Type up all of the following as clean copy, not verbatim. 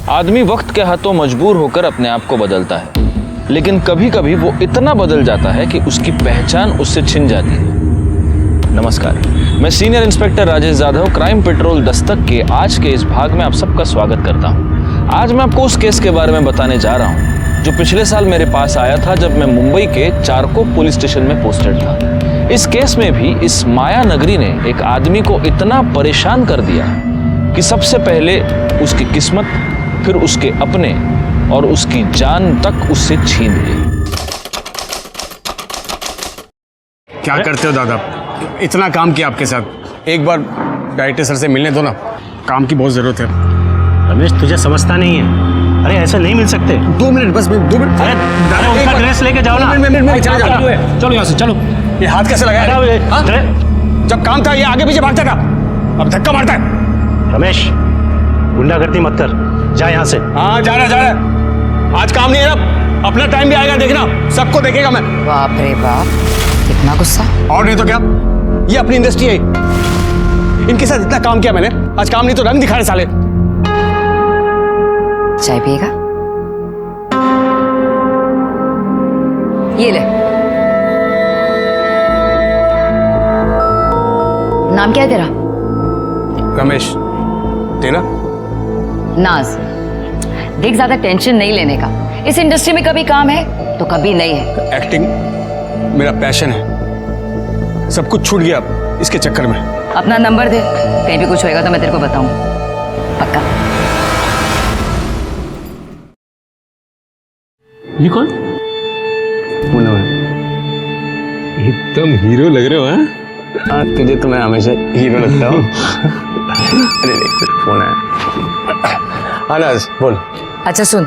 आदमी वक्त के हाथों मजबूर होकर अपने आप को बदलता है, लेकिन कभी कभी वो इतना बदल जाता है कि उसकी पहचान उससे छिन जाती है। नमस्कार, मैं senior inspector Rajesh Jadhav crime petrol Dastak के आज के इस भाग में आप सबका स्वागत करता हूँ। आज मैं आपको उस केस के बारे में बताने जा रहा हूँ जो पिछले साल मेरे पास आया था जब मैं मुंबई के चारकोप पुलिस स्टेशन में पोस्टेड था। इस केस में भी इस माया नगरी ने एक आदमी को इतना परेशान कर दिया कि सबसे पहले उसकी किस्मत, फिर उसके अपने और उसकी जान तक उससे छीन ली। क्या करते हो दादा? इतना काम किया आपके साथ, एक बार डायरेक्टर सर से मिलने दो ना, काम की बहुत जरूरत है। रमेश, तुझे समझता नहीं है। अरे ऐसे नहीं मिल सकते। 2 मिनट बस, 2 मिनट। अरे दादा, उसका ड्रेस लेके जाओ ना। चलो यहाँ से, चलो। ये हाथ कैसे लगाया? जब काम था ये आगे पीछे भागता था, अब धक्का मारता है। रमेश, गुंडागर्दी मत कर, जा यहाँ से। हाँ, जा रहा। आज काम नहीं है ना, अपना टाइम भी आएगा, देखना, सबको देखेगा मैं। बाप रे बाप, इतना गुस्सा। और नहीं तो क्या, ये अपनी इंडस्ट्री है, इनके साथ इतना काम किया मैंने, आज काम नहीं तो रंग दिखा रहे साले। चाय पिएगा? ये ले। नाम क्या है तेरा? रमेश। तेरा? नाज। देख, ज्यादा टेंशन नहीं लेने का। इस इंडस्ट्री में कभी काम है तो कभी नहीं है। एक्टिंग मेरा पैशन है, सब कुछ छूट गया इसके चक्कर में। अपना नंबर दे, कहीं भी कुछ होएगा तो मैं तेरे को बताऊं। पक्का? ये कौन? एकदम हीरो लग रहे हो। हाँ, तुझे तो मैं हमेशा हीरो लगता हूँ। अरे देख, फोन है। अनाज बोल। अच्छा सुन,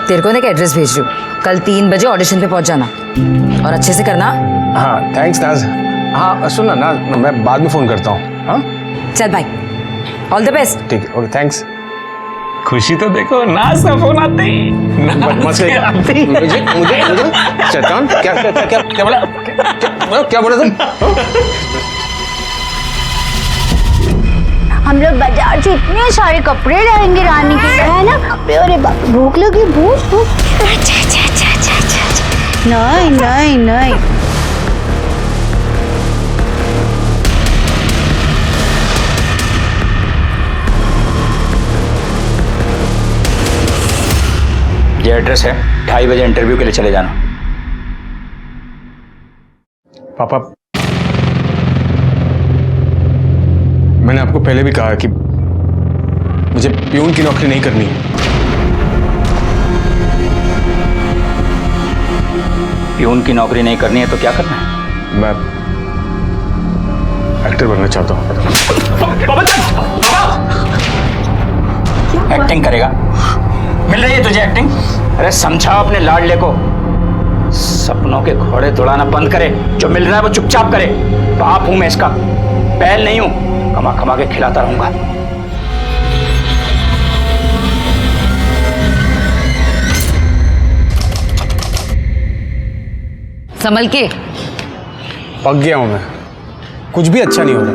तेरे को ना एक एड्रेस भेज रही हूँ, कल 3 बजे ऑडिशन पे पहुंच जाना और अच्छे से करना। हाँ थैंक्स नाज। हाँ सुन ना नाज, मैं बाद में फोन करता हूँ। हाँ चल भाई, ऑल द बेस्ट। ठीक है, ओके थैंक्स। खुशी तो देखो, नाज का फोन आते ही मुझे शैतान, क्या बोला तुम? हम लोग बाजार से इतने सारे कपड़े लाएंगे रानी के लिए, है ना? अरे बाप, भूख लगी, भूख। नहीं। ये एड्रेस है, 2:30 बजे इंटरव्यू के लिए चले जाना। पापा, मैंने आपको पहले भी कहा कि मुझे प्यून की नौकरी नहीं करनी है। प्यून की नौकरी नहीं करनी है तो क्या करना है? मैं एक्टर बनना चाहता हूँ। एक्टिंग करेगा? मिल रही है तुझे एक्टिंग? अरे समझा अपने लाडले को, सपनों के घोड़े दौड़ाना बंद करे, जो मिल रहा है वो चुपचाप करे। बाप हूं मैं इसका, बैल नहीं हूं, कमा कमा के खिलाता रहूंगा। संभल के। पक गया हूं मैं, कुछ भी अच्छा नहीं हो रहा।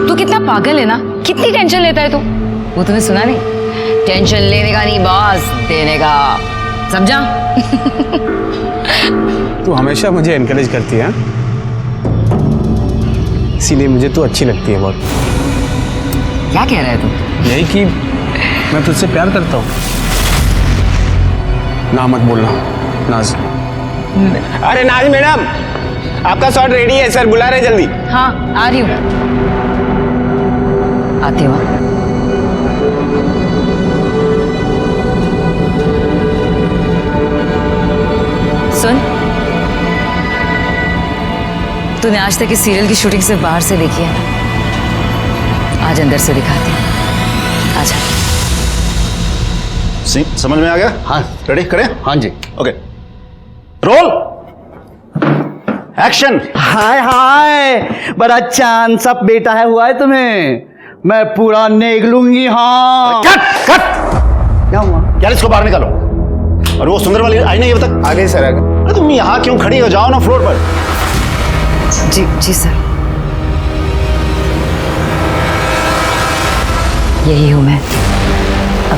तू कितना पागल है ना, कितनी टेंशन लेता है तू। वो तुम्हें सुना नहीं? टेंशन लेने का नहीं बॉस, देने का, समझा? तू हमेशा मुझे एनकरेज करती है, इसीलिए मुझे तू अच्छी लगती है बहुत। क्या कह रहा है तू? यही कि मैं तुझसे प्यार करता हूँ। ना मत बोलना नाज। अरे नाज मैडम, आपका शॉट रेडी है, सर बुला रहे जल्दी। हाँ आ रही हूँ, आती हूँ। सुन, तूने आज तक इस सीरियल की शूटिंग सिर्फ बाहर से देखी है ना, आज अंदर से दिखाती हूँ। आजा। समझ में आ गया? हाँ रेडी करें? हाँ जी। Okay, roll, action. हाय हाय, बड़ा चांद सा बेटा है हुआ है तुम्हें, मैं पूरा नेग लूंगी। हाँ कट कट। क्या हुआ? यार इसको बाहर निकालो। और वो सुंदर वाली आई नहीं अभी तक? आ गई सर, आ गई। अरे तुम यहाँ क्यों खड़ी हो, जाओ ना फ्लोर पर। जी जी सर। यही हूं मैं, अब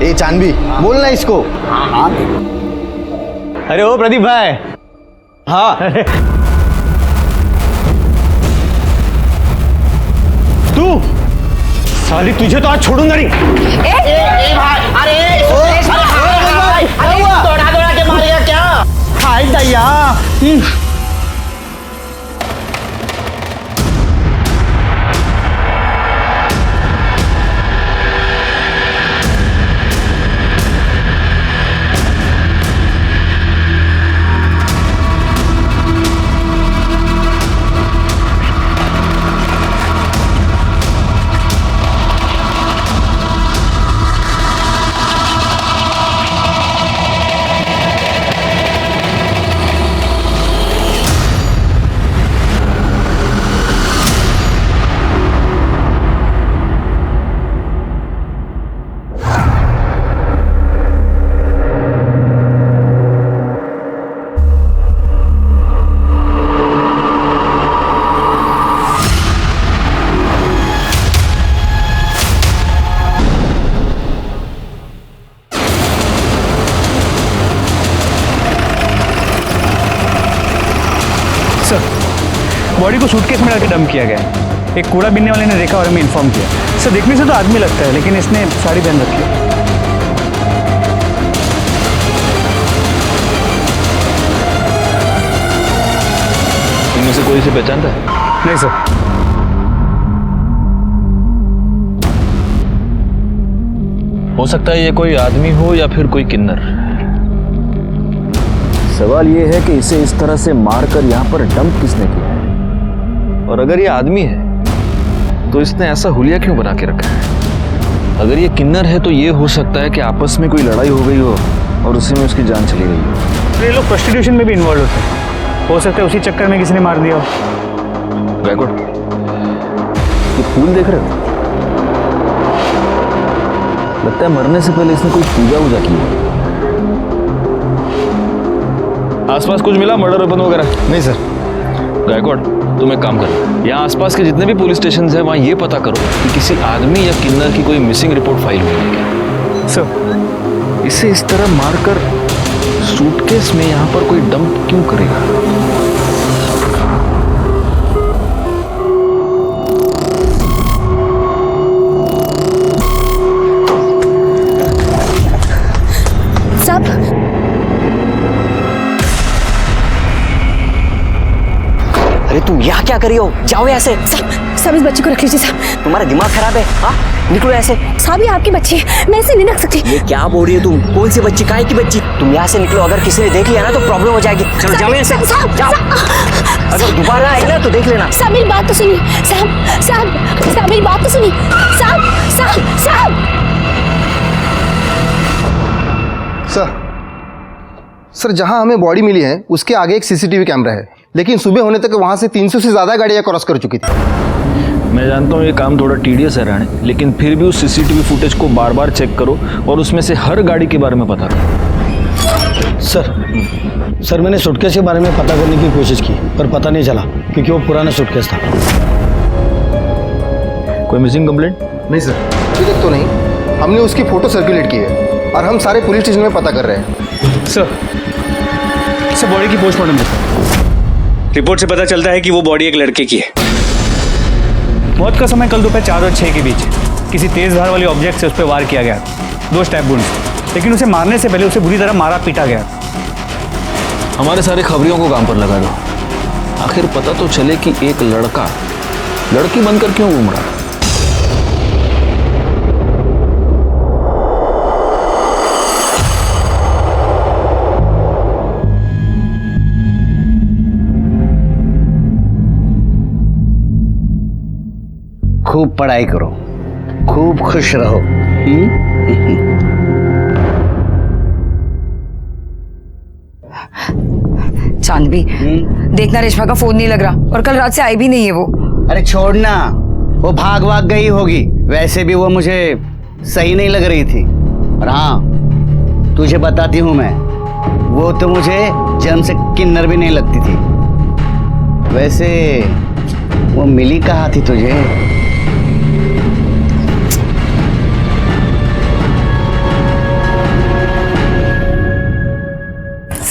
ए चांदबी, बोलना इसको। अरे ओ प्रदीप भाई। हाँ तू साली, तुझे तो आज छोड़ूंगा नहीं। दौड़ा के मारेगा क्या? हाय दैया। बॉडी को सूटकेस में डाल के डंप किया गया है। एक कूड़ा बीनने वाले ने देखा और हमें इन्फॉर्म किया। सर देखने से तो आदमी लगता है, लेकिन इसने साड़ी पहन रखी है। इनमें से कोई से पहचानता है? नहीं सर। हो सकता है ये कोई आदमी हो या फिर कोई किन्नर। सवाल ये है कि इसे इस तरह से मारकर यहाँ पर डंप किसने किया है, और अगर ये आदमी है तो इसने ऐसा हुलिया क्यों बना के रखा है? अगर ये किन्नर है तो ये हो सकता है कि आपस में कोई लड़ाई हो गई हो और उसी में उसकी जान चली गई हो। ये लोग प्रोस्टिट्यूशन में भी इन्वॉल्व होते हैं, हो सकता है उसी चक्कर में किसी ने मार दिया हो। गायकवाड़, ये फूल देख रहे हो? लगता है मरने से पहले इसने कोई पूजा वूजा की है। आसपास कुछ मिला मर्डर वेपन वगैरह? नहीं सर। गायकवाड़, तुम एक काम करो, यहाँ आसपास के जितने भी पुलिस स्टेशन हैं वहाँ ये पता करो कि किसी आदमी या किन्नर की कोई मिसिंग रिपोर्ट फाइल हुई है क्या। सर इसे इस तरह मारकर सूटकेस में यहाँ पर कोई डंप क्यों करेगा? अरे तुम यहाँ क्या कर रही हो? जाओ ऐसे। साहब इस बच्चे को रख लीजिए साहब। तुम्हारा दिमाग खराब है? हाँ निकलो ऐसे। साहब ये आपकी बच्ची है, मैं इसे नहीं रख सकती। ये क्या बोल रही हो तुम? कौन सी बच्ची? काहे की बच्ची? तुम यहाँ से निकलो, अगर किसी ने देख लिया ना तो प्रॉब्लम हो जाएगी। चलो जाओ यहाँ से। जाओ। अगर दोबारा आएगी ना तो देख लेना। साहब मेरी बात तो सुनिए। साहब मेरी बात तो सुनिए। साहब सर, जहां हमें बॉडी मिली है उसके आगे एक सीसीटीवी कैमरा है, लेकिन सुबह होने तक वहां से 300 से ज्यादा गाड़ियां क्रॉस कर चुकी थी। मैं जानता हूँ ये काम थोड़ा टीडियस है राणे, लेकिन फिर भी उस सीसीटीवी फुटेज को बार बार चेक करो और उसमें से हर गाड़ी के बारे में पता करो। सर मैंने सूटकेस के बारे में पता करने की कोशिश की पर पता नहीं चला, क्योंकि वो पुराना सूटकेस था। कोई मिसिंग कंप्लेंट? नहीं सर, अभी तक तो नहीं। हमने उसकी फोटो सर्कुलेट की है और हम सारे पुलिस स्टेशन में पता कर रहे हैं। सर बॉडी की पोस्टमार्टम देखो। रिपोर्ट से पता चलता है कि वो बॉडी एक लड़के की है। मौत का समय कल दोपहर 4 और 6 के बीच किसी तेज धार वाले ऑब्जेक्ट से उस पर वार किया गया, 2 स्टैब वुंड्स, लेकिन उसे मारने से पहले उसे बुरी तरह मारा पीटा गया। हमारे सारे खबरियों को काम पर लगा दो, आखिर पता तो चले कि एक लड़का लड़की बनकर क्यों घूम रहा है। खूब पढ़ाई करो, खूब खुश रहो। चांदबी, देखना रेशमा का फोन नहीं लग रहा और कल रात से आई भी नहीं है वो। अरे छोड़ना, वो भाग गई होगी। वैसे भी वो मुझे सही नहीं लग रही थी। और हाँ तुझे बताती हूँ मैं, वो तो मुझे जन्म से किन्नर भी नहीं लगती थी। वैसे वो मिली कहाँ थी तुझे?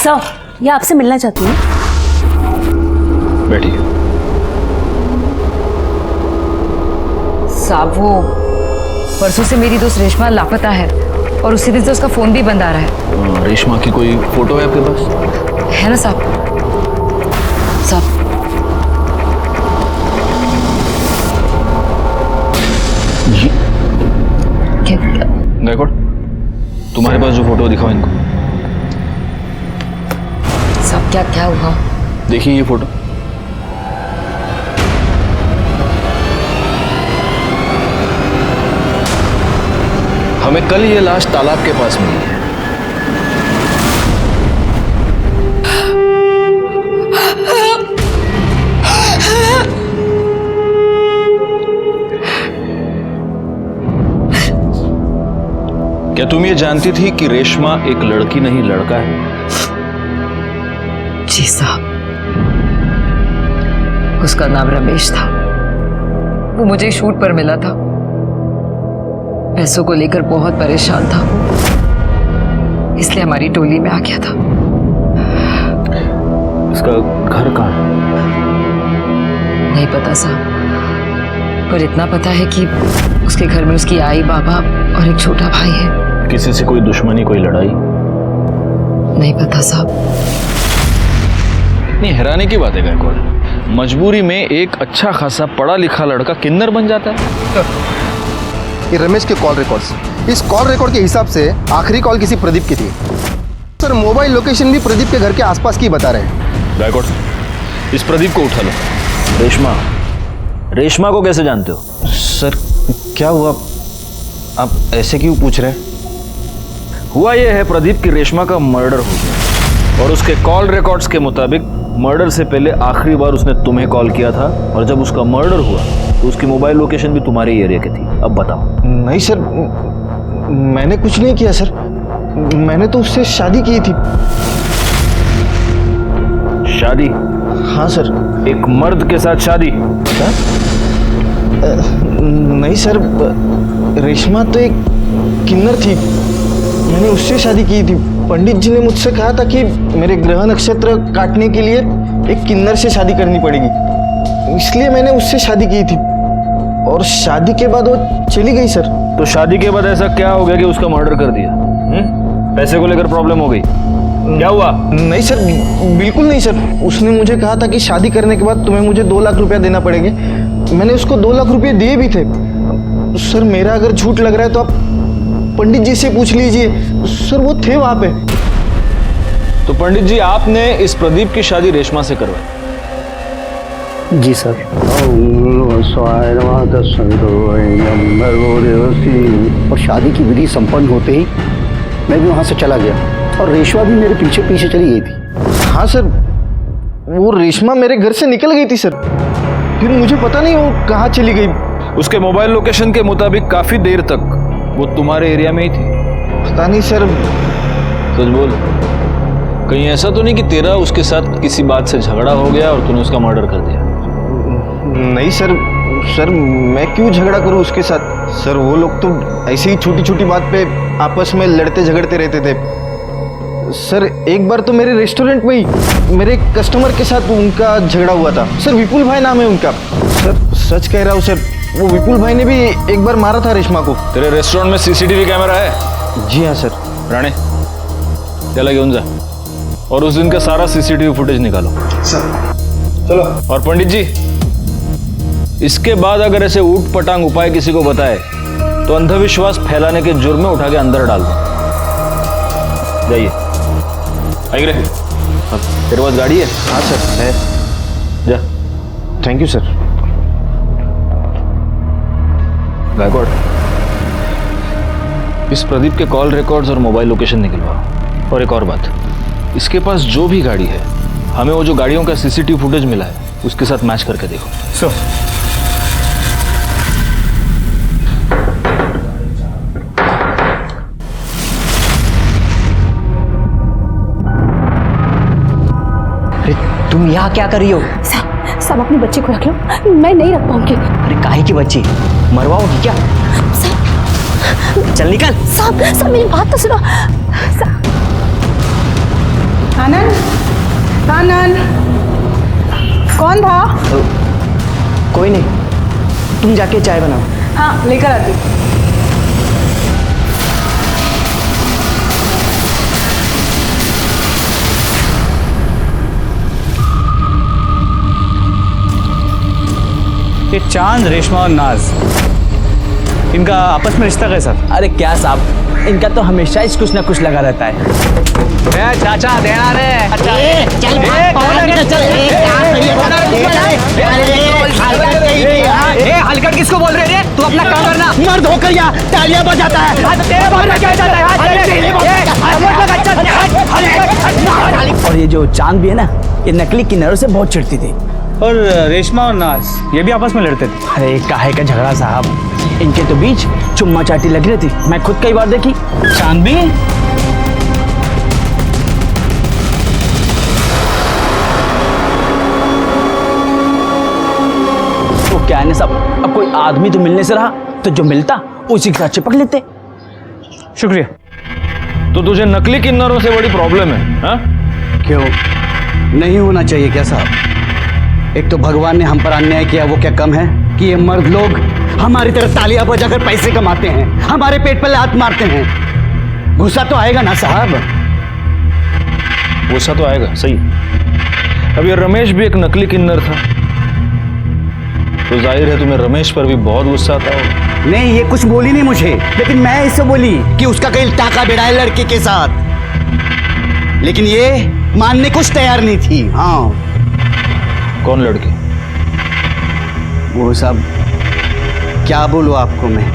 सर, ये आपसे मिलना चाहती हूँ। बैठिए। साहब वो परसों से मेरी दोस्त रेशमा लापता है और उसी दिन से उसका फोन भी बंद आ रहा है। रेशमा की कोई फोटो है आपके पास? है ना साहब? साहब जी क्या? गायकवाड़, तुम्हारे पास जो फोटो दिखाओ इनको। साहब क्या क्या हुआ? देखिए ये फोटो। हमें कल ये लाश तालाब के पास मिली है। क्या तुम ये जानती थी कि रेशमा एक लड़की नहीं लड़का है? जी साहब, उसका नाम रमेश था। वो मुझे शूट पर मिला था। पैसों को लेकर बहुत परेशान था वो, इसलिए हमारी टोली में आ गया था। इसका घर कहाँ है? नहीं पता साहब, पर इतना पता है कि उसके घर में उसकी आई, बाबा और एक छोटा भाई है। किसी से कोई दुश्मनी, कोई लड़ाई? नहीं पता साहब। नहीं, हैरानी की बात है गायकवाड़, मजबूरी में एक अच्छा खासा पढ़ा लिखा लड़का किन्नर बन जाता है। ये रमेश के कॉल रिकॉर्ड्स, इस कॉल रिकॉर्ड के हिसाब से आखिरी कॉल किसी प्रदीप की थी सर। मोबाइल लोकेशन भी प्रदीप के घर के आसपास की बता रहे हैं। गायकवाड़, इस प्रदीप को उठा लो। रेशमा को कैसे जानते हो? सर क्या हुआ, आप ऐसे क्यों पूछ रहे हैं? हुआ यह है प्रदीप की रेशमा का मर्डर हो गया और उसके कॉल रिकॉर्ड्स के मुताबिक मर्डर से पहले आखिरी बार उसने तुम्हें कॉल किया था और जब उसका मर्डर हुआ तो उसकी मोबाइल लोकेशन भी तुम्हारे ही एरिया की थी। अब बताओ। नहीं सर, मैंने कुछ नहीं किया सर, मैंने तो उससे शादी की थी। शादी? हाँ सर। एक मर्द के साथ शादी? क्या? नहीं सर, रेशमा तो एक किन्नर थी, मैंने उससे शादी की थी। पंडित जी ने मुझसे कहा था कि मेरे ग्रह नक्षत्र काटने के लिए एक किन्नर से शादी करनी पड़ेगी, इसलिए मैंने उससे शादी की थी और शादी के बाद वो चली गई सर। तो शादी के बाद ऐसा क्या हो गया कि उसका मर्डर कर दिया? पैसे को लेकर प्रॉब्लम हो गई? क्या हुआ? नहीं सर, बिल्कुल नहीं सर। उसने मुझे कहा था कि शादी करने के बाद तुम्हें मुझे 2 लाख रुपया देना पड़ेंगे। मैंने उसको 2 लाख रुपये दिए भी थे सर। मेरा अगर झूठ लग रहा है तो आप पंडित जी से पूछ लीजिए सर, वो थे वहां पे। तो पंडित जी, आपने इस प्रदीप की शादी रेशमा से करवाई? जी सर। और शादी की विधि संपन्न होते ही मैं भी वहां से चला गया और रेशमा भी मेरे पीछे पीछे चली गई थी। हाँ सर, वो रेशमा मेरे घर से निकल गई थी सर, फिर मुझे पता नहीं वो कहाँ चली गई। उसके मोबाइल लोकेशन के मुताबिक काफी देर तक वो तुम्हारे एरिया में ही थी? पता नहीं सर। सच बोल, कहीं ऐसा तो नहीं कि तेरा उसके साथ किसी बात से झगड़ा हो गया और तूने उसका मर्डर कर दिया? नहीं सर, सर मैं क्यों झगड़ा करूं उसके साथ सर? वो लोग तो ऐसे ही छोटी छोटी बात पे आपस में लड़ते झगड़ते रहते थे सर। एक बार तो मेरे रेस्टोरेंट में ही मेरे कस्टमर के साथ उनका झगड़ा हुआ था सर। विपुल भाई नाम है उनका सर, सच कह रहा हूँ सर। वो विपुल भाई ने भी एक बार मारा था रेशमा को। तेरे रेस्टोरेंट में सीसीटीवी कैमरा है? जी हाँ सर। राणे, चला घेऊन जा और उस दिन का सारा सीसीटीवी फुटेज निकालो। सर चलो। और पंडित जी, इसके बाद अगर ऐसे ऊट पटांग उपाय किसी को बताए तो अंधविश्वास फैलाने के जुर्म में उठा के अंदर डाल दो। जाइए। आइए, तेरे पास गाड़ी है? हाँ सर है। जा। Thank you sir. गायकवाड़, इस प्रदीप के कॉल रिकॉर्ड्स और मोबाइल लोकेशन निकलवाओ। और एक और बात, इसके पास जो भी गाड़ी है, हमें वो जो गाड़ियों का सीसीटीवी फुटेज मिला है उसके साथ मैच करके देखो। सर, तुम यहाँ क्या कर रही हो? सब अपने बच्चे को रख लो, मैं नहीं रख पाऊंगी। अरे काहे की बच्ची, मरवाओगी क्या? चल निकल। सब मेरी बात तो सुनो। आनंद, आनंद, कौन था? कोई नहीं, तुम जाके चाय बनाओ। हाँ, लेकर आती हूँ। ये चांद, रेशमा और नाज, इनका आपस में रिश्ता कैसा? अरे क्या साहब, इनका तो हमेशा ही कुछ ना कुछ लगा रहता है। चाचा देना रे। हलकट किसको बोल रहे हैं? तू अपना काम करना। मर्द होकर या तालियां बजाता है। और ये जो चांद भी है ना, ये नकली किन्नरों से बहुत चिढ़ती थी। और रेशमा और नाज ये भी आपस में लड़ते थे। अरे काहे का झगड़ा साहब, इनके तो बीच चुम्मा चाटी लग रही थी। मैं खुद कई बार देखी। चांद भी तो क्या है ना साहब, अब कोई आदमी तो मिलने से रहा, तो जो मिलता उसी के साथ चिपक लेते। शुक्रिया। तो तुझे नकली किन्नरों से बड़ी प्रॉब्लम है, हाँ? क्यों नहीं होना चाहिए क्या साहब? एक तो भगवान ने हम पर अन्याय किया, वो क्या कम है कि ये मर्द लोग हमारी तरह तालियां बजाकर पैसे कमाते हैं, हमारे पेट पर लात मारते हैं। गुस्सा तो आएगा ना साहब? गुस्सा तो आएगा, सही। अब ये रमेश भी एक नकली किन्नर था, तो जाहिर है तुम्हें रमेश पर भी बहुत गुस्सा आता होगा। नहीं, ये कुछ बोली नहीं मुझे, लेकिन मैं इससे बोली कि उसका कहीं टाका बेड़ा है लड़के के साथ, लेकिन ये मानने कुछ तैयार नहीं थी। हाँ। कौन लड़के? वो सब क्या बोलूं आपको मैं।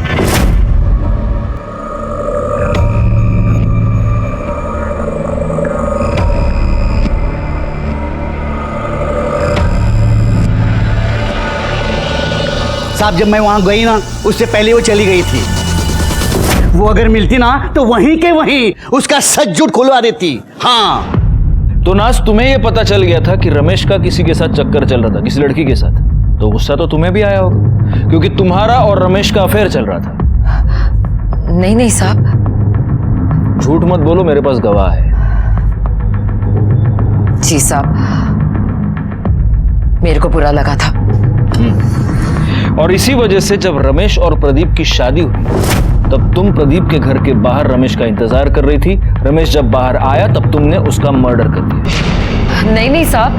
साहब, जब मैं वहां गई ना, उससे पहले वो चली गई थी। वो अगर मिलती ना तो वहीं के वहीं उसका सच झूठ खुलवा देती। हाँ। तो नाज, तुम्हें यह पता चल गया था कि रमेश का किसी के साथ चक्कर चल रहा था, किसी लड़की के साथ, तो गुस्सा तो तुम्हें भी आया होगा, क्योंकि तुम्हारा और रमेश का अफेयर चल रहा था। नहीं नहीं साहब। झूठ मत बोलो, मेरे पास गवाह है। जी साहब, मेरे को बुरा लगा था। और इसी वजह से जब रमेश और प्रदीप की शादी हुई, तब तुम प्रदीप के घर के बाहर रमेश का इंतजार कर रही थी। रमेश जब बाहर आया तब तुमने उसका मर्डर कर दिया। नहीं नहीं साहब,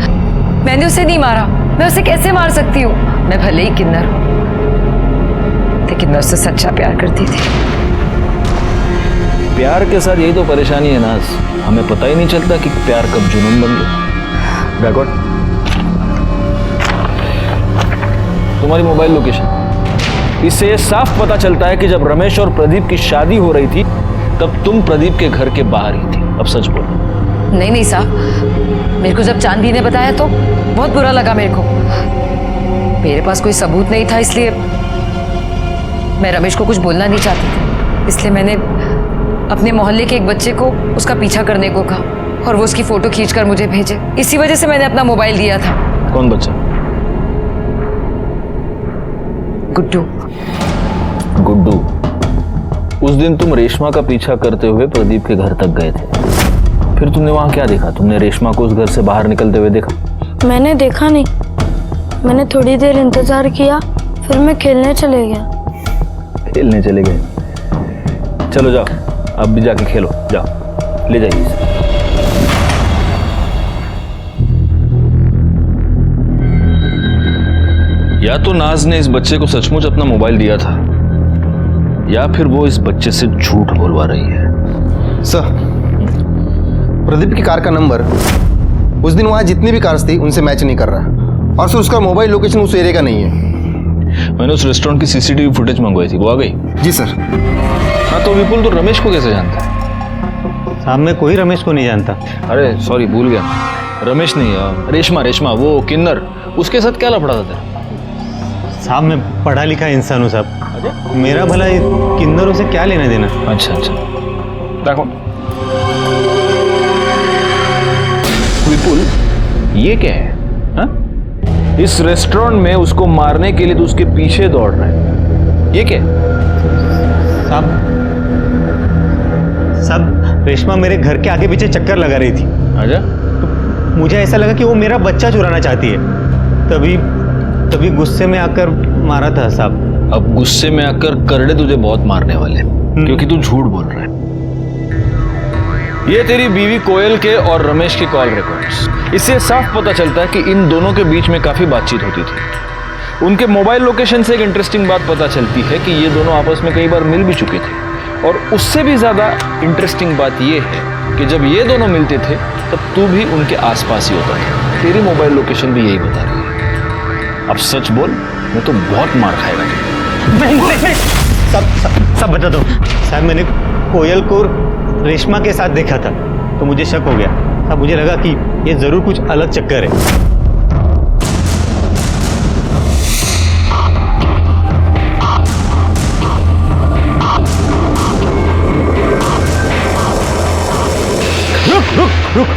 मैंने उसे नहीं मारा। मैं उसे कैसे मार सकती हूँ? मैं भले ही किन्नर हूँ, लेकिन मैं उससे सच्चा प्यार करती थी। प्यार के साथ यही तो परेशानी है नाज, हमें पता ही नहीं चलता कि प्यार कब जुनून बन गया। बैकवर्ड, तुम्हारी मोबाइल लोकेशन, इससे ये साफ पता चलता है कि जब रमेश और प्रदीप की शादी हो रही थी तब तुम प्रदीप के घर के बाहर ही थी। अब सच बोलो। नहीं नहीं साहब, मेरे को जब चांदी ने बताया तो बहुत बुरा लगा मेरे को। मेरे पास कोई सबूत नहीं था, इसलिए मैं रमेश को कुछ बोलना नहीं चाहती थी। इसलिए मैंने अपने मोहल्ले के एक बच्चे को उसका पीछा करने को कहा और वो उसकी फोटो खींचकर मुझे भेजे। इसी वजह से मैंने अपना मोबाइल दिया था। कौन बच्चा? गुड्डू। गुड्डू। उस दिन तुम रेशमा का पीछा करते हुए प्रदीप के घर तक गए थे, फिर तुमने वहां क्या देखा? तुमने रेशमा को उस घर से बाहर निकलते हुए देखा? मैंने देखा नहीं, मैंने थोड़ी देर इंतजार किया, फिर मैं खेलने चले गया। खेलने चले गए? चलो जाओ, अब भी जाके खेलो, जाओ, ले जाइए इसे। या तो नाज ने इस बच्चे को सचमुच अपना मोबाइल दिया था, या फिर वो इस बच्चे से झूठ बोलवा रही है। सर, प्रदीप की कार का नंबर उस दिन वहां जितनी भी कार्स थी उनसे मैच नहीं कर रहा, और सर उसका मोबाइल लोकेशन उस एरिया का नहीं है। मैंने उस रेस्टोरेंट की सीसीटीवी फुटेज मंगवाई थी, वो आ गई? जी सर। हाँ, तो विपुल, तो रमेश को कैसे जानता है? साहब, मैं कोई रमेश को नहीं जानता। अरे सॉरी, भूल गया, रमेश नहीं, रेशमा, वो किन्नर, उसके साथ क्या लफड़ा था तेरा? साहब, मैं पढ़ा लिखा इंसान हूँ साहब, मेरा भला किन्नरों से क्या लेना देना। अच्छा, देखो विपुल, ये क्या है? हा? इस रेस्टोरेंट में उसको मारने के लिए तो उसके पीछे दौड़ रहे हैं, ये क्या है? साहब, रेशमा मेरे घर के आगे पीछे चक्कर लगा रही थी। अच्छा। मुझे ऐसा लगा कि वो मेरा बच्चा चुराना चाहती है, तभी गुस्से में आकर मारा था साहब। अब गुस्से में आकर करड़े तुझे बहुत मारने वाले, क्योंकि तू झूठ बोल रहा है। ये तेरी बीवी कोयल के और रमेश के कॉल रिकॉर्ड्स, इससे साफ पता चलता है कि इन दोनों के बीच में काफी बातचीत होती थी। उनके मोबाइल लोकेशन से एक इंटरेस्टिंग बात पता चलती है कि ये दोनों आपस में कई बार मिल भी चुके थे, और उससे भी ज्यादा इंटरेस्टिंग बात ये है कि जब ये दोनों मिलते थे तब तू भी उनके आसपास ही होता था। तेरी मोबाइल लोकेशन भी यही बता रही है। अब सच बोल, मैं तो बहुत मार खाएगा तुझे। सब बता दो साहब। मैंने कोयल को रेशमा के साथ देखा था तो मुझे शक हो गया। अब मुझे लगा कि ये जरूर कुछ अलग चक्कर है। रुक।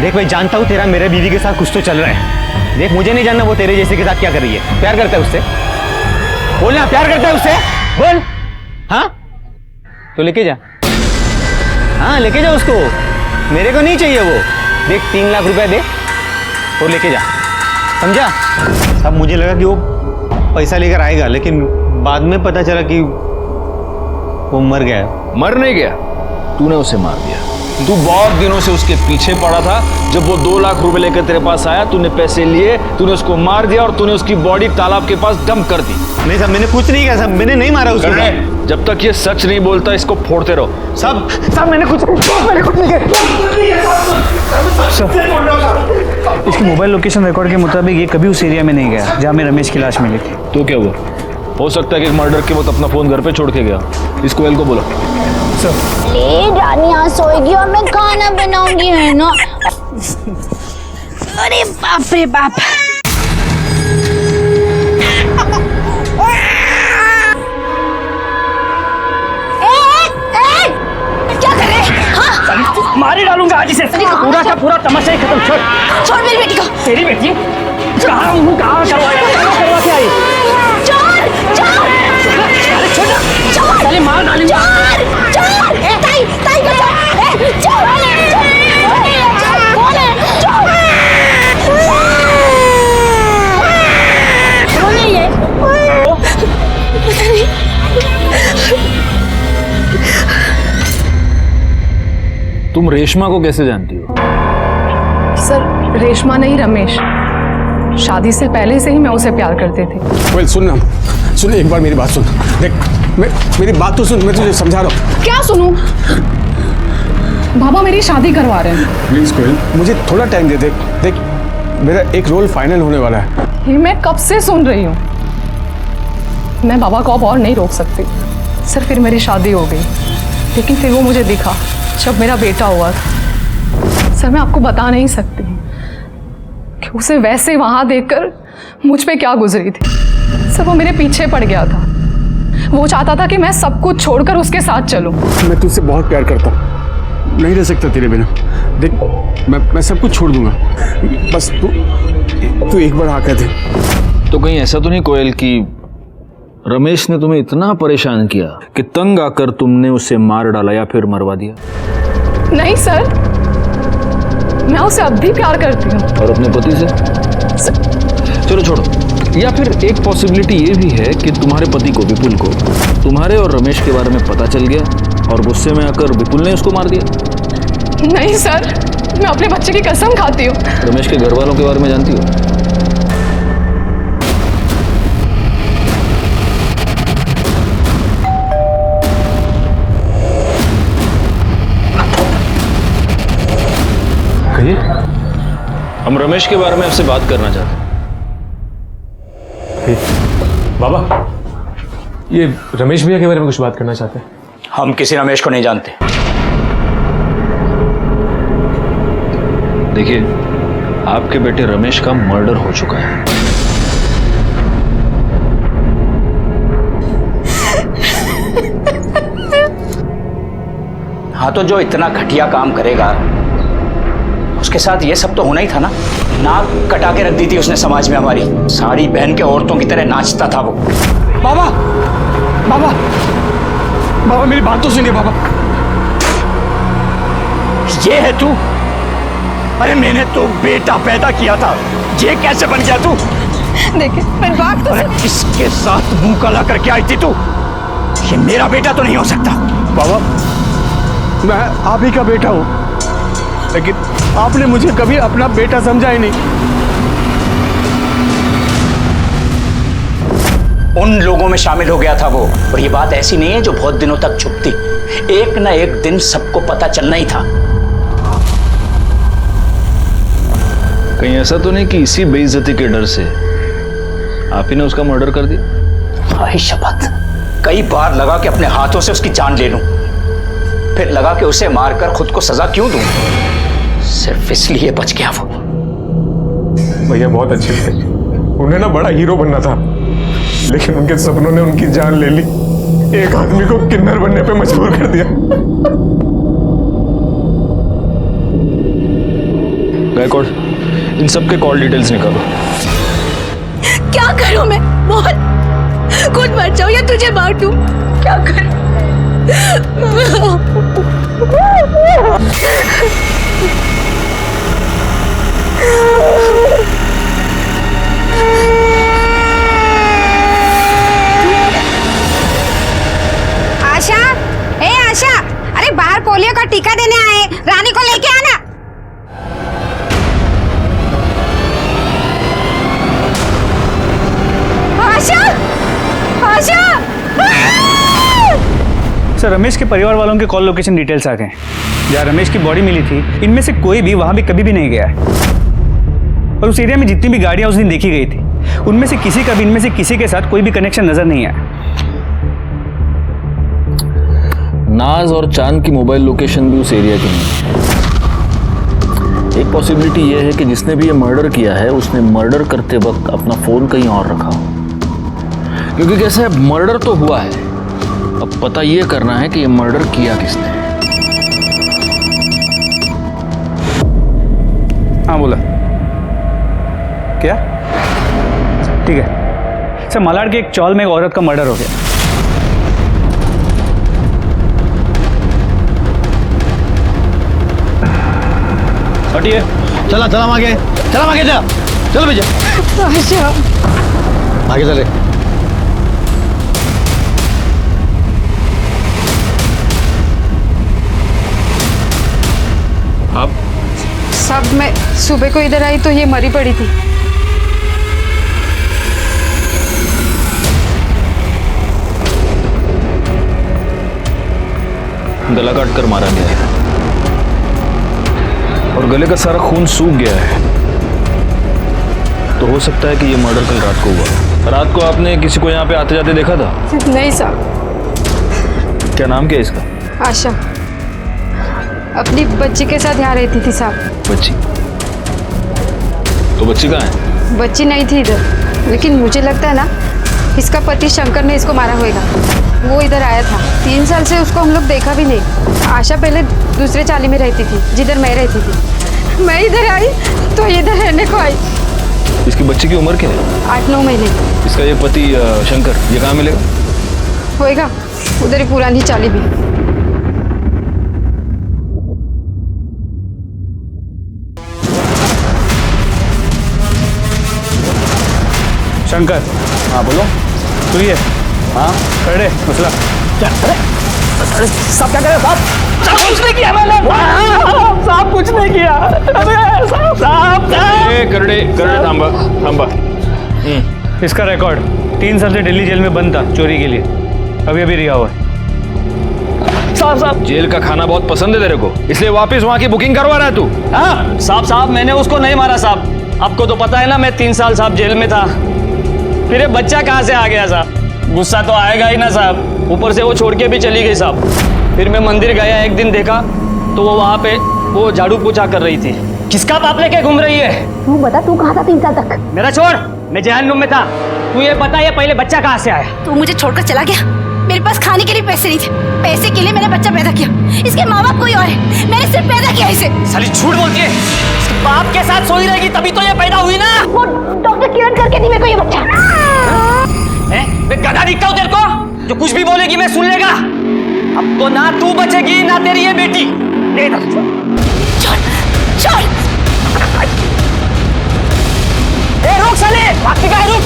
देख भाई, जानता हूं तेरा मेरे बीवी के साथ कुछ तो चल रहा है। देख, मुझे नहीं जानना वो तेरे जैसे के साथ क्या कर रही है। प्यार करता है उससे? बोलना, प्यार करता है उससे? बोल। हाँ तो लेके जा। हाँ लेके जा उसको, मेरे को नहीं चाहिए वो। देख 3 लाख रुपया दे और लेके जा, समझा? अब मुझे लगा कि वो पैसा लेकर आएगा, लेकिन बाद में पता चला कि वो मर गया। मर नहीं गया, तूने उसे मार दिया। तू बहुत दिनों से उसके पीछे पड़ा था। जब वो 2 लाख रुपए लेकर तेरे पास आया, तूने पैसे लिए, तूने उसको मार दिया और तूने उसकी बॉडी तालाब के पास डंप कर दी। नहीं साहब, मैंने कुछ नहीं किया साहब, मैंने नहीं मारा उसको। जब तक ये सच नहीं बोलता, इसको फोड़ते रहो। साहब मैंने कुछ नहीं किया। इसकी मोबाइल लोकेशन रिकॉर्ड के मुताबिक ये कभी उस एरिया में नहीं गया जहाँ में रमेश की लाश मिली थी। तो क्या हुआ? हो सकता है कि मर्डर के वक्त अपना फोन घर पे छोड़ के गया। इस कोयल को बोलो। रानी यहाँ सोएगी और मैं खाना बनाऊंगी, है ना? अरे बाप रे बाप। क्या कर रहे हैं? हाँ? मारी डालूंगा आज इसे। पूरा का पूरा तमाशा ही खत्म। छोड़ मेरी बेटी को। तेरी बेटी कहाँ करवा के आई? चल मार डाली। ताई बचाओ। तुम रेशमा को कैसे जानती हो? सर, रेशमा नहीं, रमेश। शादी से पहले से ही मैं उसे प्यार करते थे। कोयल सुन एक बार मेरी बात सुन। देख, मेरी बात तो सुन, मैं तुझे समझा रहा हूँ। क्या सुनूं? बाबा मेरी शादी करवा रहे हैं। प्लीज कोयल, मुझे थोड़ा टाइम दे। देख मेरा एक रोल फाइनल होने वाला है। ये मैं कब से सुन रही हूँ। मैं बाबा को अब और नहीं रोक सकती। सर, फिर मेरी शादी हो गई, लेकिन फिर वो मुझे दिखा जब मेरा बेटा हुआ था। सर, मैं आपको बता नहीं सकती कि उसे वैसे वहां देखकर मुझ पे क्या गुजरी थी। सर, वो मेरे पीछे पड़ गया था। वो चाहता था कि मैं सब कुछ छोड़कर उसके साथ चलूं। मैं तुझसे बहुत प्यार करता हूँ, नहीं रह सकता तेरे बिना। देख मैं सब कुछ छोड़ दूंगा, बस तू एक बार आकर दे। तो कहीं ऐसा तो नहीं कोयल कि रमेश ने तुम्हें इतना परेशान किया कि तंग आकर तुमने उसे मार डाला या फिर मरवा दिया? नहीं सर, मैं उसे अब भी प्यार करती हूँ। और अपने पति से? चलो छोड़ो। या फिर एक पॉसिबिलिटी ये भी है कि तुम्हारे पति को, विपुल को, तुम्हारे और रमेश के बारे में पता चल गया और गुस्से में आकर विपुल ने उसको मार दिया। नहीं सर, मैं अपने बच्चे की कसम खाती हूँ। रमेश के घर वालों के बारे में जानती हो? कहिए। हम रमेश के बारे में आपसे बात करना चाहते हैं। बाबा, ये रमेश भैया के बारे में कुछ बात करना चाहते हैं। हम किसी रमेश को नहीं जानते। देखिए, आपके बेटे रमेश का मर्डर हो चुका है। हाँ, तो जो इतना घटिया काम करेगा उसके साथ ये सब तो होना ही था ना। नाक कटा के रख दी थी उसने समाज में हमारी। साड़ी पहन के औरतों की तरह नाचता था वो। बाबा बाबा बाबा, मेरी बात तो सुनिए बाबा। ये है तू? अरे मैंने तो बेटा पैदा किया था, ये कैसे बन गया तू? देखिए मेरी बात तो अरे किसके साथ मुंह काला करके आई थी तू? ये मेरा बेटा तो नहीं हो सकता। बाबा, मैं आप ही का बेटा हूं, लेकिन आपने मुझे कभी अपना बेटा समझा ही नहीं। उन लोगों में शामिल हो गया था वो, और ये बात ऐसी नहीं है जो बहुत दिनों तक छुपती। एक ना एक दिन सबको पता चलना ही था। कहीं ऐसा तो नहीं कि इसी बेइज्जती के डर से आप ही ने उसका मर्डर कर दिया? भाई शपथ, कई बार लगा कि अपने हाथों से उसकी जान ले लूं, फिर लगा कि उसे मारकर खुद को सजा क्यों दूं, सिर्फ इसलिए बच गया वो। भैया बहुत अच्छे थे, उन्हें ना बड़ा हीरो बनना था, लेकिन उनके सपनों ने उनकी जान ले ली। एक आदमी को किन्नर बनने पे मजबूर कर दिया। गायकवाड़, इन सब के कॉल डिटेल्स निकालो। क्या करूं मैं? बोल, खुद मर जाऊं या तुझे मार दूं? क्या करूं? आशा, ए आशा, अरे बाहर पोलियो का टीका देने आए, रानी को लेके आना। आशा, आशा, सर, रमेश के परिवार वालों के कॉल लोकेशन डिटेल्स आ गए। जहाँ रमेश की बॉडी मिली थी, इनमें से कोई भी वहां भी कभी भी नहीं गया है। और उस एरिया में जितनी भी गाड़ियां उस दिन देखी गई थी, उनमें से किसी का भी इनमें से किसी के साथ कोई भी कनेक्शन नजर नहीं आया। नाज और चांद की मोबाइल लोकेशन भी उस एरिया की नहीं है। एक पॉसिबिलिटी ये है कि जिसने भी ये मर्डर किया है उसने मर्डर करते वक्त अपना फोन कहीं और रखा हो, क्योंकि कैसे है, मर्डर तो हुआ है, अब पता ये करना है कि ये मर्डर किया किसने। हाँ बोला क्या? ठीक है सर, मालाड के एक चौल में एक औरत का मर्डर हो गया। हटिए, चला चला आगे, चला आगे, चला चल भैया, आगे चले। आप सब मैं सुबह को इधर आई तो ये मरी पड़ी थी। गला काट कर मारा गया है और गले का सारा खून सूख गया है, तो हो सकता है कि ये मर्डर कल रात को हुआ। रात को आपने किसी को यहाँ पे आते जाते देखा था? नहीं साहब। क्या नाम क्या है इसका? आशा, अपनी बच्ची के साथ यहाँ रहती थी साहब। बच्ची? तो बच्ची कहाँ है? बच्ची नहीं थी इधर, लेकिन मुझे लगता है ना इसका पति शंकर ने इसको मारा होगा। वो इधर आया था, 3 साल से उसको हम लोग देखा भी नहीं। आशा पहले दूसरे चाली में रहती थी जिधर मैं रहती थी। मैं इधर आई तो इधर रहने को आई। इसकी बच्ची की उम्र क्या है? 8-9 महीने। इसका ये पति शंकर, ये कहाँ मिलेगा? होएगा उधर ही पुरानी चाली भी। शंकर। हाँ बोलो। तू ही है? हाँ खड़े मसला। अरे साहब क्या करे साहब? साहब कुछ नहीं किया मैंने। साहब कुछ नहीं किया। अरे साहब करड़े थांबा थांबा। इसका रिकॉर्ड 3 साल से दिल्ली जेल में बंद था चोरी के लिए, अभी अभी रिहा हुआ है। साहब जेल का खाना बहुत पसंद है तेरे को, इसलिए वापस वहाँ की बुकिंग करवा रहा है तू? हाँ साहब मैंने उसको नहीं मारा साहब। आपको तो पता है ना, मैं 3 साल साहब जेल में था। फिर ये बच्चा कहाँ से आ गया साहब? गुस्सा तो आएगा ही ना साहब। ऊपर से वो छोड़ के भी चली गई साहब। फिर मैं मंदिर गया, एक दिन देखा तो वो वहाँ पे वो झाड़ू पोछा कर रही थी। किसका बाप लेके घूम रही है? तू बता, तू कहाँ था 3 साल तक? मेरा छोड़, मैं जहन्नुम में था। तू ये बता, ये पहले बच्चा कहाँ से आया? तू मुझे छोड़कर चला गया। मेरे पास खाने के लिए पैसे नहीं थे, पैसे के लिए मैंने बच्चा पैदा किया। इसके माँ बाप कोई और है, मैंने सिर्फ पैदा किया इसे। साली झूठ बोलती है। इसके बाप के साथ सोई रहेगी तभी तो ये पैदा हुई ना। वो डॉक्टर किरण करके दी मेरे को ये बच्चा। मैं गधा दिखता हूँ तेरे को? जो कुछ भी बोलेगी मैं सुन लेगा। अब तो ना तू बचेगी ना तेरी ये बेटी। दे इधर। छोड़। रुक साले, भागती कहाँ है, रुक।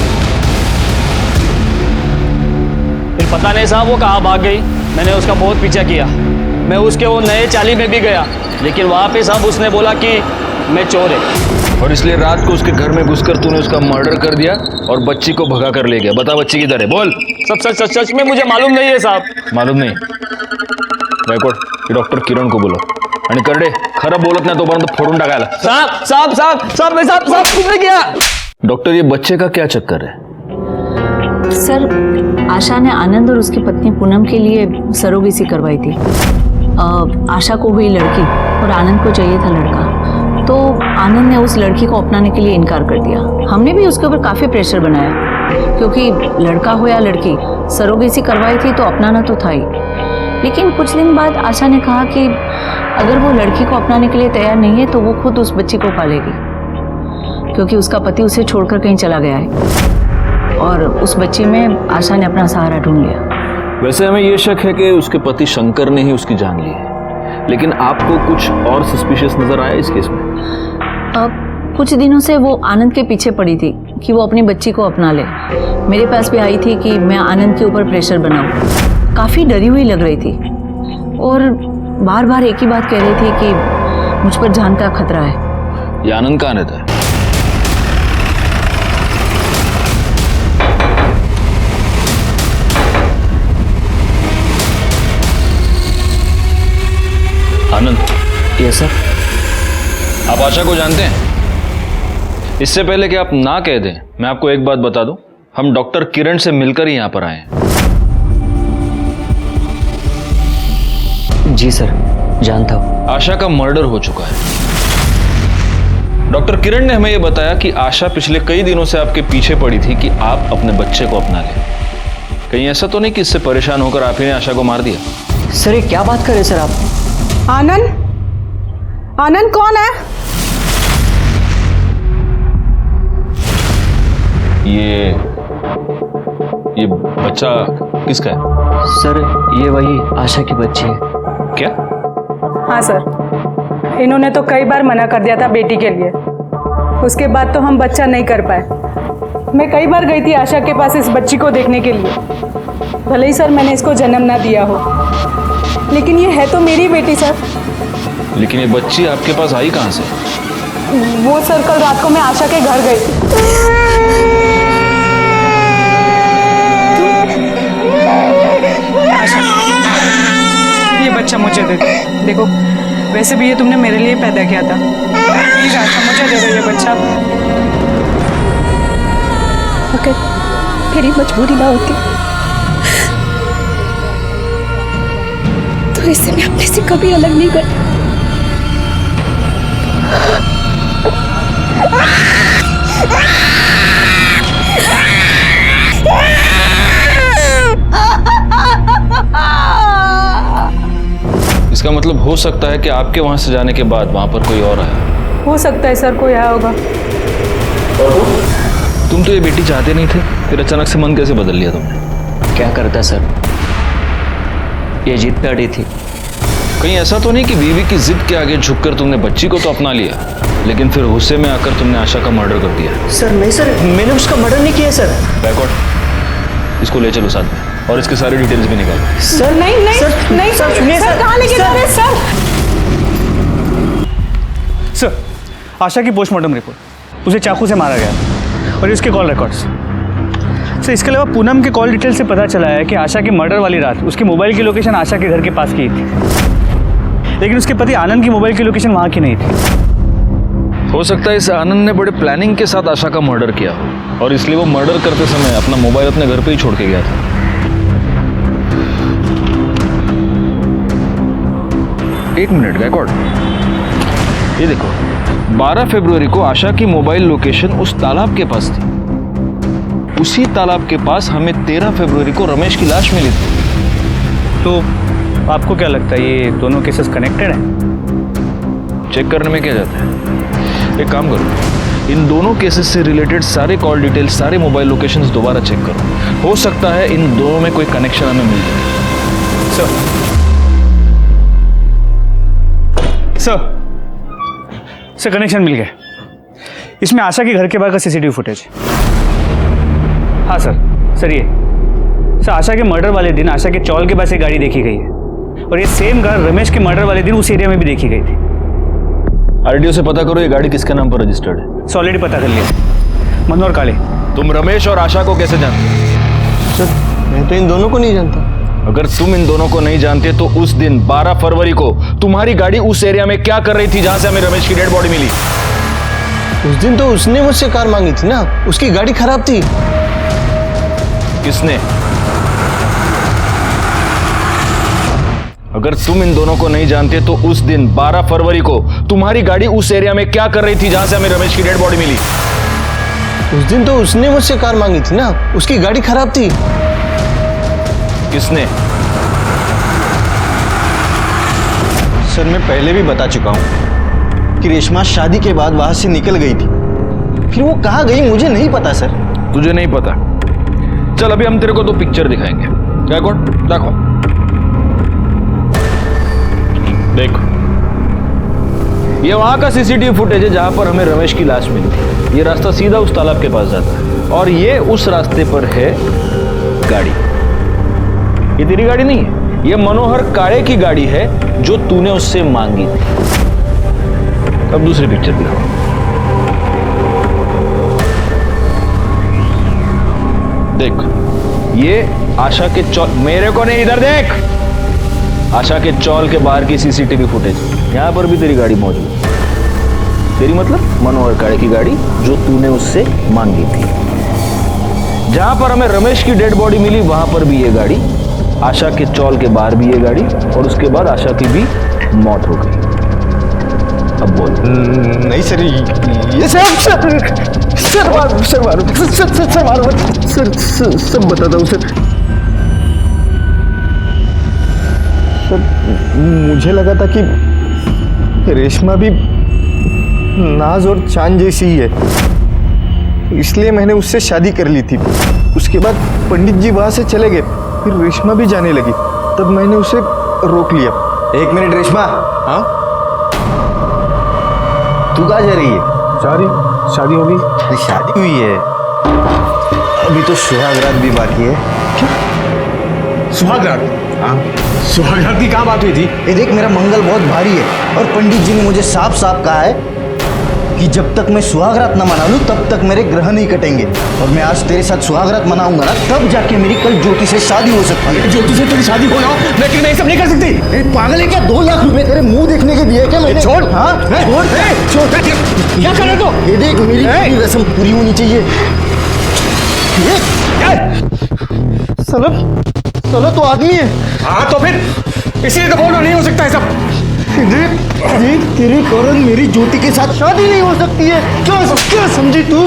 फिर पता नहीं साहब वो कहाँ भाग गई। मैंने उसका बहुत पीछा किया, मैं उसके वो नए चाली में भी गया, लेकिन वहां पे साहब उसने बोला कि मैं चोर है, और इसलिए रात को उसके घर में घुसकर तूने उसका मर्डर कर दिया और बच्ची को भगा कर ले गया। बता बच्ची किधर है, बोल। सब सच सच सच में मुझे मालूम नहीं है साहब। मालूम नहीं? डॉक्टर किरण को बोलो आणि करडे खरं बोलत नाही तोपर्यंत फोडून टाकायला। साहब साहब साहब साहब साहब साहब कुछ नहीं किया। डॉक्टर, ये बच्चे का क्या चक्कर है? सर, आशा ने आनंद और उसकी पत्नी पूनम के लिए सरोगेसी करवाई थी। आशा को हुई लड़की और आनंद को चाहिए था लड़का, तो आनंद ने उस लड़की को अपनाने के लिए इनकार कर दिया। हमने भी उसके ऊपर काफ़ी प्रेशर बनाया, क्योंकि लड़का हो या लड़की, सरोगेसी करवाई थी तो अपनाना तो था ही। लेकिन कुछ दिन बाद आशा ने कहा कि अगर वो लड़की को अपनाने के लिए तैयार नहीं है तो वो खुद उस बच्ची को पालेगी, क्योंकि उसका पति उसे छोड़कर कहीं चला गया है। और उस बच्ची में आशा ने अपना सहारा ढूंढ लिया। वैसे हमें ये शक है कि उसके पति शंकर ने ही उसकी जान ली है, लेकिन आपको कुछ और सस्पिशियस नजर आया इस केस में? अब कुछ दिनों से वो आनंद के पीछे पड़ी थी कि वो अपनी बच्ची को अपना ले। मेरे पास भी आई थी कि मैं आनंद के ऊपर प्रेशर बनाऊं। काफ़ी डरी हुई लग रही थी और बार बार एक ही बात कह रही थी कि मुझ पर जान का खतरा है। ये आनंद कहाँ रहता है? आनंद? Yes sir. आप आशा को जानते हैं? इससे पहले कि आप ना कह दें, मैं आपको एक बात बता दूं, हम डॉक्टर किरण से मिलकर ही यहां पर आए हैं। जी सर, जानता हूं। आशा का मर्डर हो चुका है। डॉक्टर किरण ने हमें यह बताया कि आशा पिछले कई दिनों से आपके पीछे पड़ी थी कि आप अपने बच्चे को अपना लें। कहीं ऐसा तो नहीं कि इससे परेशान होकर आप ही ने आशा को मार दिया? सर ये क्या बात कर रहे सर आप? आनंद, आनंद कौन है? ये बच्चा किसका है? सर ये वही आशा की बच्ची है। क्या? हाँ सर, इन्होंने तो कई बार मना कर दिया था बेटी के लिए, उसके बाद तो हम बच्चा नहीं कर पाए। मैं कई बार गई थी आशा के पास इस बच्ची को देखने के लिए। भले ही सर मैंने इसको जन्म ना दिया हो, लेकिन ये है तो मेरी बेटी सर। लेकिन ये बच्ची आपके पास आई कहाँ से? वो सर कल रात को मैं आशा के घर गई थी। ये बच्चा मुझे दे दो। देखो वैसे भी ये तुमने मेरे लिए पैदा किया था, प्लीज आशा मुझे दे दो ये बच्चा। अगर मेरी मजबूरी ना होती तो इसे मैं अपने से कभी अलग नहीं करती। इसका मतलब हो सकता है कि आपके वहां से जाने के बाद वहां पर कोई और आया। हो सकता है सर कोई आया होगा। तुम तो ये बेटी चाहते नहीं थे, फिर अचानक से मन कैसे बदल लिया तुमने? क्या करता सर, ये जिद पे अड़ी थी। कहीं ऐसा तो नहीं कि बीवी की जिद के आगे झुककर तुमने बच्ची को तो अपना लिया, लेकिन फिर गुस्से में आकर तुमने आशा का मर्डर कर दिया? सर नहीं सर, मैंने उसका मर्डर नहीं किया सर। बैकआउट, इसको ले चलो साथ में और इसके सारे डिटेल्स भी निकालो। सर नहीं नहीं सर, नहीं सर, सुनिए सर, कहाँ लेके जा रहे हैं सर? सर, आशा की पोस्टमार्टम रिपोर्ट, उसे चाकू से मारा गया और इसके कॉल रिकॉर्ड्स। सर इसके अलावा पूनम के कॉल डिटेल से पता चला है कि आशा की मर्डर वाली रात उसकी मोबाइल की लोकेशन आशा के घर के पास की थी, लेकिन उसके पति आनंद की मोबाइल की लोकेशन वहाँ की नहीं थी। हो सकता है इस आनंद ने बड़े प्लानिंग के साथ आशा का मर्डर किया हो और इसलिए वो मर्डर करते समय अपना मोबाइल अपने घर पे ही छोड़ के गया था। एक मिनट गैकॉर्ड, ये देखो 12 फरवरी को आशा की मोबाइल लोकेशन उस तालाब के पास थी। उसी तालाब के पास हमें 13 फरवरी को रमेश की लाश मिली थी। तो आपको क्या लगता है ये दोनों केसेस कनेक्टेड हैं? चेक करने में क्या जाता है, एक काम करो, इन दोनों केसेस से रिलेटेड सारे कॉल डिटेल्स, सारे मोबाइल लोकेशंस दोबारा चेक करो। हो सकता है इन दोनों में कोई कनेक्शन हमें मिल जाए। सर सर कनेक्शन मिल गया। इसमें आशा के घर के बाहर का सीसीटीवी फुटेज। हाँ सर ये सर आशा के मर्डर वाले दिन आशा के चौल के पास एक गाड़ी देखी गई है और ये सेम कार रमेश के मर्डर वाले दिन उस एरिया में भी देखी गई थी। आरटीओ से पता करो ये गाड़ी किसके नाम पर रजिस्टर्ड है। ऑलरेडी पता कर लिया, मनोहर काले। तुम रमेश और आशा को कैसे जानते? सर मैं तो इन दोनों को नहीं जानता। अगर तुम इन दोनों को नहीं जानते तो उस दिन 12 फरवरी को तुम्हारी गाड़ी उस एरिया में क्या कर रही थी जहां से हमें रमेश की डेड बॉडी मिली? उस दिन तो उसने मुझसे कार मांगी थी ना, उसकी गाड़ी खराब थी। किसने? अगर तुम इन दोनों को नहीं जानते तो उस दिन 12 फरवरी को तुम्हारी गाड़ी उस एरिया में क्या कर रही थी जहां से हमें रमेश की डेड बॉडी मिली? उस दिन तो उसने मुझसे कार मांगी थी ना, उसकी गाड़ी खराब थी। किसने? सर मैं पहले भी बता चुका हूं कि रेशमा शादी के बाद वहां से निकल गई थी। फिर वो कहां गई मुझे नहीं पता सर। तुझे नहीं पता? चल अभी हम तेरे को 2 पिक्चर दिखाएंगे। क्या कौन? देखो देखो, ये वहां का सीसीटीवी फुटेज है जहां पर हमें रमेश की लाश मिली थी। ये रास्ता सीधा उस तालाब के पास जाता है और ये उस रास्ते पर है गाड़ी। ये तेरी गाड़ी नहीं है, ये मनोहर काळे की गाड़ी है जो तूने उससे मांगी थी। अब दूसरी पिक्चर दिखाओ। देख ये आशा के चौल, मेरे को नहीं इधर देख, आशा के चौल के बाहर की सीसीटीवी फुटेज। यहां पर भी तेरी गाड़ी मौजूद है। तेरी मतलब मनोहर काळे की गाड़ी जो तूने उससे मांगी थी। जहां पर हमें रमेश की डेड बॉडी मिली वहां पर भी ये गाड़ी, आशा के चौल के बाहर भी ये गाड़ी और उसके बाद आशा की भी मौत हो गई। अब बोल। नहीं सर ये सर मारो सर सब बताता हूँ सर। मुझे लगा था कि रेशमा भी नाज और चांद जैसी ही है, इसलिए मैंने उससे शादी कर ली थी। उसके बाद पंडित जी वहां से चले गए, फिर रेशमा भी जाने लगी, तब मैंने उसे रोक लिया। 1 मिनट रेशमा। हाँ तू कहाँ जा रही है? शादी हो गई? शादी हुई है, अभी तो सुहागरात भी बाकी है। क्या सुहागरात? हाँ सुहागरात की कहाँ बात हुई थी? ये देख मेरा मंगल बहुत भारी है और पंडित जी ने मुझे साफ साफ कहा है कि जब तक मैं सुहागरात न मना लूं तब तक मेरे ग्रह नहीं कटेंगे। और मैं आज तेरे साथ सुहागरात मनाऊंगा ना, तब जाके मेरी कल ज्योति से शादी हो सकती है। ज्योति से तेरी शादी हो ना, लेकिन मैं ये सब नहीं कर सकती। पागल है क्या? 2 लाख रुपए तेरे मुंह देखने के दिए क्या मैंने? छोड़। हाँ छोड़। क्या कर रहे हो? ये देख मेरी रस्म पूरी होनी चाहिए। साला तो आदमी है। हाँ तो फिर इसीलिए तो बोल रहा नहीं हो सकता है सब। देख तेरे कारण मेरी ज्योति के साथ शादी नहीं हो सकती है। क्या समझी तू?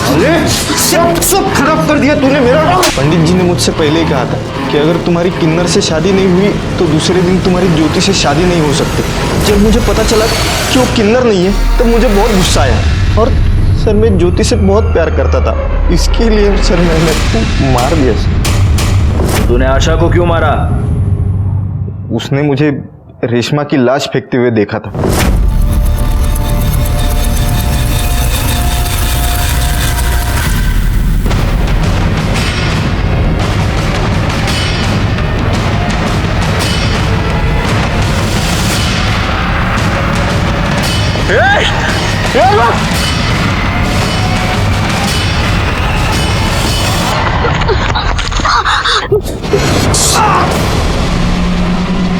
अरे सब खराब कर दिया तूने मेरा। पंडित जी ने मुझसे पहले ही कहा था कि अगर तुम्हारी किन्नर से शादी नहीं हुई तो दूसरे दिन तुम्हारी ज्योति से शादी नहीं हो सकती। जब मुझे पता चला कि वो किन्नर नहीं है तब मुझे बहुत गुस्सा आया। और सर मैं ज्योति से बहुत प्यार करता था, इसके लिए सर मैंने मार दिया। तूने आशा को क्यों मारा? उसने मुझे रेशमा की लाश फेंकते हुए देखा था।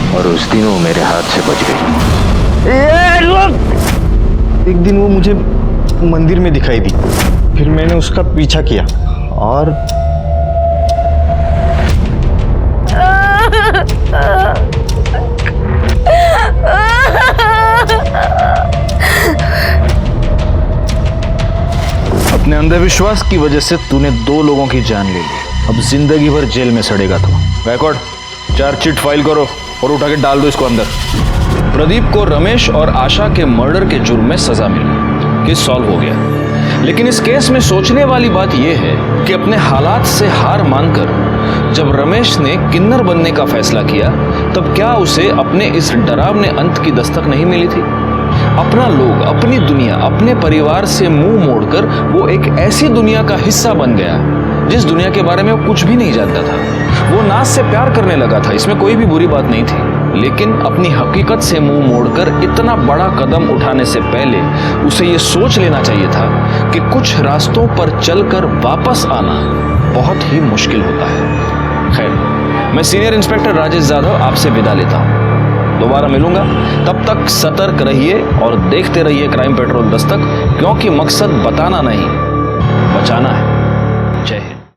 और उस दिन वो मेरे हाथ से बच गई। एक दिन वो मुझे मंदिर में दिखाई दी, फिर मैंने उसका पीछा किया और अपने अंधविश्वास की वजह से तूने 2 लोगों की जान ले ली। अब जिंदगी भर जेल में सड़ेगा तू। रिकॉर्ड चार्जशीट फाइल करो और उठा के डाल दो इसको अंदर। प्रदीप को रमेश और आशा के मर्डर के जुर्म में सजा मिली, केस सॉल्व हो गया। लेकिन इस केस में सोचने वाली बात यह है कि अपने हालात से हार मानकर जब रमेश ने किन्नर बनने का फैसला किया तब क्या उसे अपने इस डरावने अंत की दस्तक नहीं मिली थी? अपना लोग, अपनी दुनिया, अपने परिवार से मुंह मोड़कर वो एक ऐसी दुनिया का हिस्सा बन गया जिस दुनिया के बारे में वो कुछ भी नहीं जानता था। वो नाज से प्यार करने लगा था, इसमें कोई भी बुरी बात नहीं थी, लेकिन अपनी हकीकत से मुंह मोड़कर इतना बड़ा कदम उठाने से पहले उसे ये सोच लेना चाहिए था कि कुछ रास्तों पर चलकर वापस आना बहुत ही मुश्किल होता है। खैर, मैं सीनियर इंस्पेक्टर राजेश जाधव आपसे विदा लेता हूँ। दोबारा मिलूंगा, तब तक सतर्क रहिए और देखते रहिए क्राइम पेट्रोल दस्तक, क्योंकि मकसद बताना नहीं, बचाना है। जय हिंद।